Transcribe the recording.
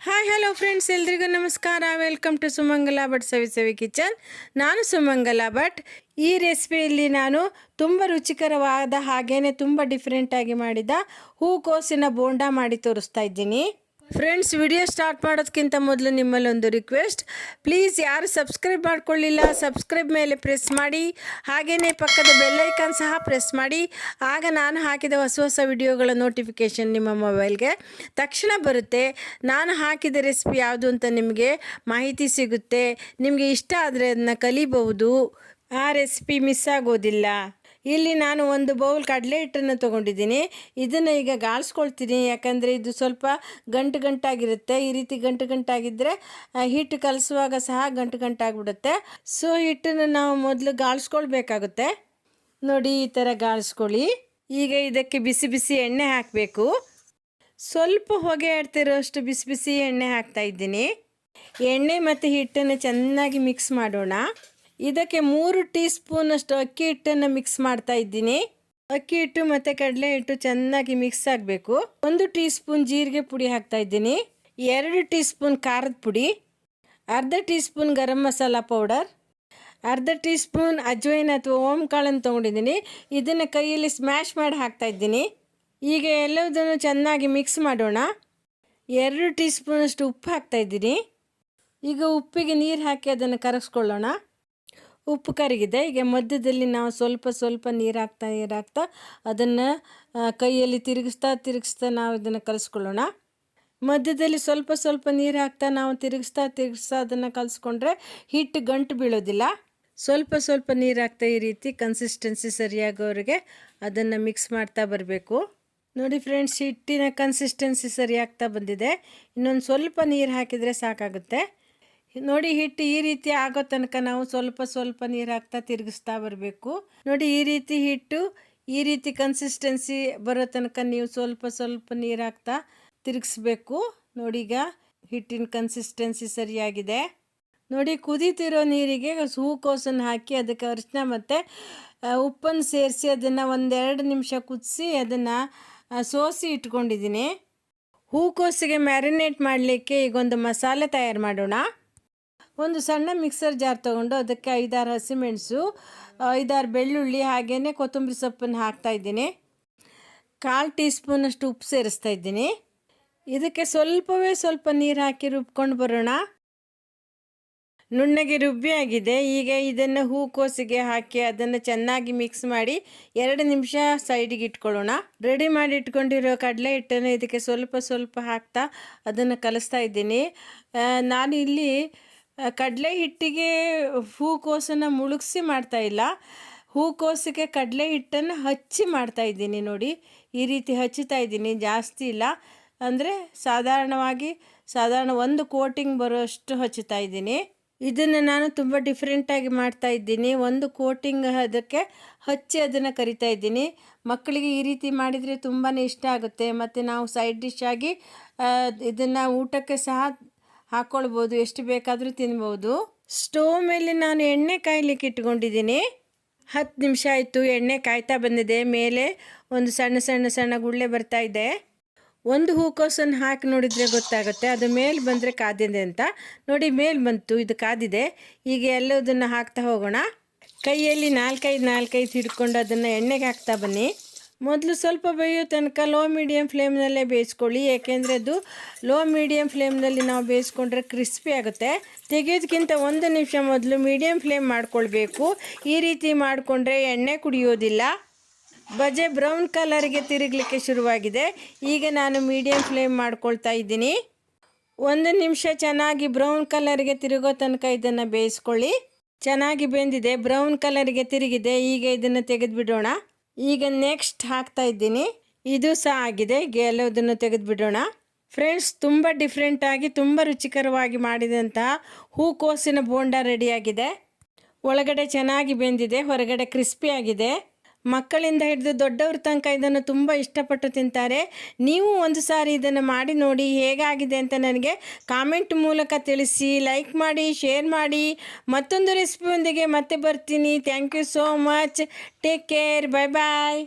Hi hello friends, ಎಲ್ರಿಗೂ ನಮಸ್ಕಾರ. Welcome to Sumangala Bhat Savi kitchen. ನಾನು ಸುಮಂಗಲ ಭಟ್. ಈ ರೆಸಿಪಿಯಲ್ಲಿ ನಾನು ತುಂಬ ರುಚಿಕರವಾದ ಹಾಗೇನೆ ತುಂಬ ಡಿಫ್ರೆಂಟಾಗಿ ಮಾಡಿದ ಹೂಕೋಸಿನ ಬೋಂಡ ಮಾಡಿ ತೋರಿಸ್ತಾ ಇದ್ದೀನಿ. ಫ್ರೆಂಡ್ಸ್, ವಿಡಿಯೋ ಸ್ಟಾರ್ಟ್ ಮಾಡೋದಕ್ಕಿಂತ ಮೊದಲು ನಿಮ್ಮಲ್ಲಿ ಒಂದು ರಿಕ್ವೆಸ್ಟ್, ಪ್ಲೀಸ್ ಯಾರು ಸಬ್ಸ್ಕ್ರೈಬ್ ಮಾಡ್ಕೊಳ್ಳಿಲ್ಲ ಸಬ್ಸ್ಕ್ರೈಬ್ ಮೇಲೆ ಪ್ರೆಸ್ ಮಾಡಿ, ಹಾಗೆಯೇ ಪಕ್ಕದ ಬೆಲ್ಲೈಕಾನ್ ಸಹ ಪ್ರೆಸ್ ಮಾಡಿ. ಆಗ ನಾನು ಹಾಕಿದ ಹೊಸ ಹೊಸ ವಿಡಿಯೋಗಳ ನೋಟಿಫಿಕೇಷನ್ ನಿಮ್ಮ ಮೊಬೈಲ್ಗೆ ತಕ್ಷಣ ಬರುತ್ತೆ. ನಾನು ಹಾಕಿದ ರೆಸಿಪಿ ಯಾವುದು ಅಂತ ನಿಮಗೆ ಮಾಹಿತಿ ಸಿಗುತ್ತೆ. ನಿಮಗೆ ಇಷ್ಟ ಆದರೆ ಅದನ್ನು ಕಲಿಬಹುದು, ಆ ರೆಸಿಪಿ ಮಿಸ್ ಆಗೋದಿಲ್ಲ. ಇಲ್ಲಿ ನಾನು ಒಂದು ಬೌಲ್ ಕಡಲೆ ಹಿಟ್ಟನ್ನು ತೊಗೊಂಡಿದ್ದೀನಿ. ಇದನ್ನು ಈಗ ಗಾಳಿಸ್ಕೊಳ್ತೀನಿ, ಯಾಕಂದರೆ ಇದು ಸ್ವಲ್ಪ ಗಂಟಾಗಿರುತ್ತೆ. ಈ ರೀತಿ ಗಂಟಾಗಿದ್ದರೆ ಹಿಟ್ಟು ಕಲಿಸುವಾಗ ಸಹ ಗಂಟಾಗಿಬಿಡುತ್ತೆ. ಸೊ ಹಿಟ್ಟನ್ನು ನಾವು ಮೊದಲು ಗಾಳಿಸ್ಕೊಳ್ಬೇಕಾಗುತ್ತೆ. ನೋಡಿ, ಈ ಥರ ಗಾಳಿಸ್ಕೊಳ್ಳಿ. ಈಗ ಇದಕ್ಕೆ ಬಿಸಿ ಬಿಸಿ ಎಣ್ಣೆ ಹಾಕಬೇಕು. ಸ್ವಲ್ಪ ಹೊಗೆ ಆಡ್ತಿರೋಷ್ಟು ಬಿಸಿ ಬಿಸಿ ಎಣ್ಣೆ ಹಾಕ್ತಾಯಿದ್ದೀನಿ. ಎಣ್ಣೆ ಮತ್ತು ಹಿಟ್ಟನ್ನು ಚೆನ್ನಾಗಿ ಮಿಕ್ಸ್ ಮಾಡೋಣ. ಇದಕ್ಕೆ 3 ಟೀ ಸ್ಪೂನಷ್ಟು ಅಕ್ಕಿ ಹಿಟ್ಟನ್ನು ಮಿಕ್ಸ್ ಮಾಡ್ತಾ ಇದ್ದೀನಿ. ಅಕ್ಕಿ ಹಿಟ್ಟು ಮತ್ತು ಕಡಲೆ ಹಿಟ್ಟು ಚೆನ್ನಾಗಿ ಮಿಕ್ಸ್ ಆಗಬೇಕು. 1 ಟೀ ಸ್ಪೂನ್ ಜೀರಿಗೆ ಪುಡಿ ಹಾಕ್ತಾ ಇದ್ದೀನಿ. 2 ಟೀ ಸ್ಪೂನ್ ಖಾರದ ಪುಡಿ, ಅರ್ಧ tea spoon garam masala powder, ಅರ್ಧ ಟೀ ಸ್ಪೂನ್ ಅಜ್ವೈನ್ ಅಥವಾ ಓಂ ಕಾಳನ್ನು ತೊಗೊಂಡಿದ್ದೀನಿ. ಇದನ್ನು ಕೈಯಲ್ಲಿ ಸ್ಮ್ಯಾಶ್ ಮಾಡಿ ಹಾಕ್ತಾ ಇದ್ದೀನಿ. ಈಗ ಎಲ್ಲದನ್ನು ಚೆನ್ನಾಗಿ ಮಿಕ್ಸ್ ಮಾಡೋಣ. 2 ಟೀ ಸ್ಪೂನಷ್ಟು ಉಪ್ಪು ಹಾಕ್ತಾ ಇದ್ದೀನಿ. ಈಗ ಉಪ್ಪಿಗೆ ನೀರು ಹಾಕಿ ಅದನ್ನು ಕರಗಿಸ್ಕೊಳ್ಳೋಣ. ಉಪ್ಪು ಕರಗಿದೆ. ಈಗ ಮಧ್ಯದಲ್ಲಿ ನಾವು ಸ್ವಲ್ಪ ನೀರು ಹಾಕ್ತಾ ಅದನ್ನು ಕೈಯಲ್ಲಿ ತಿರುಗಿಸ್ತಾ ನಾವು ಇದನ್ನು ಕಲಿಸ್ಕೊಳ್ಳೋಣ. ಮಧ್ಯದಲ್ಲಿ ಸ್ವಲ್ಪ ನೀರು ಹಾಕ್ತಾ ನಾವು ತಿರುಗಿಸ್ತಾ ಅದನ್ನು ಕಲಿಸ್ಕೊಂಡ್ರೆ ಹಿಟ್ಟು ಗಂಟು ಬೀಳೋದಿಲ್ಲ. ಸ್ವಲ್ಪ ನೀರು ಹಾಕ್ತಾ ಈ ರೀತಿ ಕನ್ಸಿಸ್ಟೆನ್ಸಿ ಸರಿಯಾಗೋವರೆಗೆ ಅದನ್ನು ಮಿಕ್ಸ್ ಮಾಡ್ತಾ ಬರಬೇಕು. ನೋಡಿ ಫ್ರೆಂಡ್ಸ್, ಹಿಟ್ಟಿನ ಕನ್ಸಿಸ್ಟೆನ್ಸಿ ಸರಿಯಾಗ್ತಾ ಬಂದಿದೆ. ಇನ್ನೊಂದು ಸ್ವಲ್ಪ ನೀರು ಹಾಕಿದರೆ ಸಾಕಾಗುತ್ತೆ. ನೋಡಿ, ಹಿಟ್ಟು ಈ ರೀತಿ ಆಗೋ ತನಕ ನಾವು ಸ್ವಲ್ಪ ನೀರು ಹಾಕ್ತಾ ತಿರುಗಿಸ್ತಾ ಬರಬೇಕು. ನೋಡಿ, ಈ ರೀತಿ ಹಿಟ್ಟು ಈ ರೀತಿ ಕನ್ಸಿಸ್ಟೆನ್ಸಿ ಬರೋ ತನಕ ನೀವು ಸ್ವಲ್ಪ ನೀರು ಹಾಕ್ತಾ ತಿರುಗಿಸ್ಬೇಕು. ನೋಡಿ, ಈಗ ಹಿಟ್ಟಿನ ಕನ್ಸಿಸ್ಟೆನ್ಸಿ ಸರಿಯಾಗಿದೆ. ನೋಡಿ, ಕುದೀತಿರೋ ನೀರಿಗೆ ಹೂಕೋಸನ್ನು ಹಾಕಿ ಅದಕ್ಕೆ ಅರಿಶಿನ ಮತ್ತು ಉಪ್ಪನ್ನು ಸೇರಿಸಿ ಅದನ್ನು 1-2 ನಿಮಿಷ ಕುದಿಸಿ ಅದನ್ನು ಸೋಸಿ ಇಟ್ಕೊಂಡಿದ್ದೀನಿ. ಹೂಕೋಸಿಗೆ ಮ್ಯಾರಿನೇಟ್ ಮಾಡಲಿಕ್ಕೆ ಈಗ ಒಂದು ಮಸಾಲೆ ತಯಾರು ಮಾಡೋಣ. ಒಂದು ಸಣ್ಣ ಮಿಕ್ಸರ್ ಜಾರ್ ತೊಗೊಂಡು ಅದಕ್ಕೆ 5-6 ಹಸಿಮೆಣಸು, 5-6 ಬೆಳ್ಳುಳ್ಳಿ, ಹಾಗೆಯೇ ಕೊತ್ತಂಬರಿ ಸೊಪ್ಪನ್ನು ಹಾಕ್ತಾಯಿದ್ದೀನಿ. 1/4 ಟೀ ಸ್ಪೂನಷ್ಟು ಉಪ್ಪು ಸೇರಿಸ್ತಾ ಇದ್ದೀನಿ. ಇದಕ್ಕೆ ಸ್ವಲ್ಪ ನೀರು ಹಾಕಿ ರುಬ್ಕೊಂಡು ಬರೋಣ. ನುಣ್ಣಗೆ ರುಬ್ಬಿ ಆಗಿದೆ. ಈಗ ಇದನ್ನು ಹೂಕೋಸಿಗೆ ಹಾಕಿ ಅದನ್ನು ಚೆನ್ನಾಗಿ ಮಿಕ್ಸ್ ಮಾಡಿ 2 ನಿಮಿಷ ಸೈಡಿಗೆ ಇಟ್ಕೊಳ್ಳೋಣ. ರೆಡಿ ಮಾಡಿ ಇಟ್ಕೊಂಡಿರೋ ಕಡಲೆ ಹಿಟ್ಟನ್ನು ಇದಕ್ಕೆ ಸ್ವಲ್ಪ ಹಾಕ್ತಾ ಅದನ್ನು ಕಲಿಸ್ತಾ ಇದ್ದೀನಿ. ನಾನು ಇಲ್ಲಿ ಕಡಲೆ ಹಿಟ್ಟಿಗೆ ಹೂಕೋಸನ್ನು ಮುಳುಗಿಸಿ ಮಾಡ್ತಾಯಿಲ್ಲ, ಹೂಕೋಸಿಗೆ ಕಡಲೆ ಹಿಟ್ಟನ್ನು ಹಚ್ಚಿ ಮಾಡ್ತಾಯಿದ್ದೀನಿ. ನೋಡಿ, ಈ ರೀತಿ ಹಚ್ಚುತ್ತಾ ಇದ್ದೀನಿ, ಜಾಸ್ತಿ ಇಲ್ಲ. ಅಂದರೆ ಸಾಧಾರಣ 1 ಕೋಟಿಂಗ್ ಬರೋಷ್ಟು ಹಚ್ಚುತ್ತಾ ಇದ್ದೀನಿ. ಇದನ್ನು ನಾನು ತುಂಬ ಡಿಫ್ರೆಂಟಾಗಿ ಮಾಡ್ತಾಯಿದ್ದೀನಿ. 1 ಕೋಟಿಂಗ್ ಅದಕ್ಕೆ ಹಚ್ಚಿ ಅದನ್ನು ಕರಿತಾ ಇದ್ದೀನಿ. ಮಕ್ಕಳಿಗೆ ಈ ರೀತಿ ಮಾಡಿದರೆ ತುಂಬಾ ಇಷ್ಟ ಆಗುತ್ತೆ. ಮತ್ತು ನಾವು ಸೈಡ್ ಡಿಶ್ ಆಗಿ ಇದನ್ನು ಊಟಕ್ಕೆ ಸಹ ಹಾಕ್ಕೊಳ್ಬೋದು, ಎಷ್ಟು ಬೇಕಾದರೂ ತಿನ್ಬೋದು. ಸ್ಟೋವ್ ಮೇಲೆ ನಾನು ಎಣ್ಣೆ ಕಾಯಲಿಕ್ಕೆ ಇಟ್ಕೊಂಡಿದ್ದೀನಿ. 10 ನಿಮಿಷ ಆಯಿತು. ಎಣ್ಣೆ ಕಾಯ್ತಾ ಬಂದಿದೆ. ಮೇಲೆ ಒಂದು ಸಣ್ಣ ಗುಳ್ಳೆ ಬರ್ತಾ ಇದೆ. ಒಂದು ಹೂಕೋಸನ್ನು ಹಾಕಿ ನೋಡಿದರೆ ಗೊತ್ತಾಗುತ್ತೆ ಅದು ಮೇಲೆ ಬಂದರೆ ಕಾದಿದೆ ಅಂತ. ನೋಡಿ, ಮೇಲೆ ಬಂತು, ಇದು ಕಾದಿದೆ. ಈಗ ಎಲ್ಲದನ್ನು ಹಾಕ್ತಾ ಹೋಗೋಣ. ಕೈಯಲ್ಲಿ 4-5 ಹಿಡ್ಕೊಂಡು ಅದನ್ನು ಎಣ್ಣೆಗೆ ಹಾಕ್ತಾ ಬನ್ನಿ. ಮೊದಲು ಸ್ವಲ್ಪ ಬೇಯೋ ತನಕ ಲೋ ಮೀಡಿಯಮ್ ಫ್ಲೇಮ್ನಲ್ಲೇ ಬೇಯಿಸ್ಕೊಳ್ಳಿ, ಏಕೆಂದರೆ ಅದು ಲೋ ಮೀಡಿಯಮ್ ಫ್ಲೇಮ್ನಲ್ಲಿ ನಾವು ಬೇಯಿಸ್ಕೊಂಡ್ರೆ ಕ್ರಿಸ್ಪಿ ಆಗುತ್ತೆ. ತೆಗೆಯೋದಕ್ಕಿಂತ 1 ನಿಮಿಷ ಮೊದಲು ಮೀಡಿಯಮ್ ಫ್ಲೇಮ್ ಮಾಡ್ಕೊಳ್ಬೇಕು. ಈ ರೀತಿ ಮಾಡಿಕೊಂಡ್ರೆ ಎಣ್ಣೆ ಕುಡಿಯೋದಿಲ್ಲ. ಬಜೆ ಬ್ರೌನ್ ಕಲರ್ಗೆ ತಿರುಗಲಿಕ್ಕೆ ಶುರುವಾಗಿದೆ. ಈಗ ನಾನು ಮೀಡಿಯಮ್ ಫ್ಲೇಮ್ ಮಾಡ್ಕೊಳ್ತಾ ಇದ್ದೀನಿ. 1 ನಿಮಿಷ ಚೆನ್ನಾಗಿ ಬ್ರೌನ್ ಕಲರ್ಗೆ ತಿರುಗೋ ತನಕ ಇದನ್ನು ಬೇಯಿಸ್ಕೊಳ್ಳಿ. ಚೆನ್ನಾಗಿ ಬೆಂದಿದೆ, ಬ್ರೌನ್ ಕಲರ್ಗೆ ತಿರುಗಿದೆ. ಈಗ ಇದನ್ನು ತೆಗೆದುಬಿಡೋಣ. ಈಗ ನೆಕ್ಸ್ಟ್ ಹಾಕ್ತಾ ಇದ್ದೀನಿ. ಇದು ಸಹ ಆಗಿದೆ. ಈಗ ಎಲ್ಲದನ್ನು ತೆಗೆದುಬಿಡೋಣ. ಫ್ರೆಂಡ್ಸ್, ತುಂಬ ಡಿಫ್ರೆಂಟಾಗಿ ತುಂಬ ರುಚಿಕರವಾಗಿ ಮಾಡಿದಂತಹ ಹೂಕೋಸಿನ ಬೋಂಡ ರೆಡಿಯಾಗಿದೆ. ಒಳಗಡೆ ಚೆನ್ನಾಗಿ ಬೆಂದಿದೆ, ಹೊರಗಡೆ ಕ್ರಿಸ್ಪಿ ಆಗಿದೆ. ಮಕ್ಕಳಿಂದ ಹಿಡಿದು ದೊಡ್ಡವ್ರ ತನಕ ಇದನ್ನು ತುಂಬ ಇಷ್ಟಪಟ್ಟು ತಿಂತಾರೆ. ನೀವು ಒಂದು ಸಾರಿ ಇದನ್ನು ಮಾಡಿ ನೋಡಿ, ಹೇಗಾಗಿದೆ ಅಂತ ನನಗೆ ಕಾಮೆಂಟ್ ಮೂಲಕ ತಿಳಿಸಿ. ಲೈಕ್ ಮಾಡಿ, ಶೇರ್ ಮಾಡಿ. ಮತ್ತೊಂದು ರೆಸಿಪಿಯೊಂದಿಗೆ ಮತ್ತೆ ಬರ್ತೀನಿ. Thank you so much. Take care. Bye bye.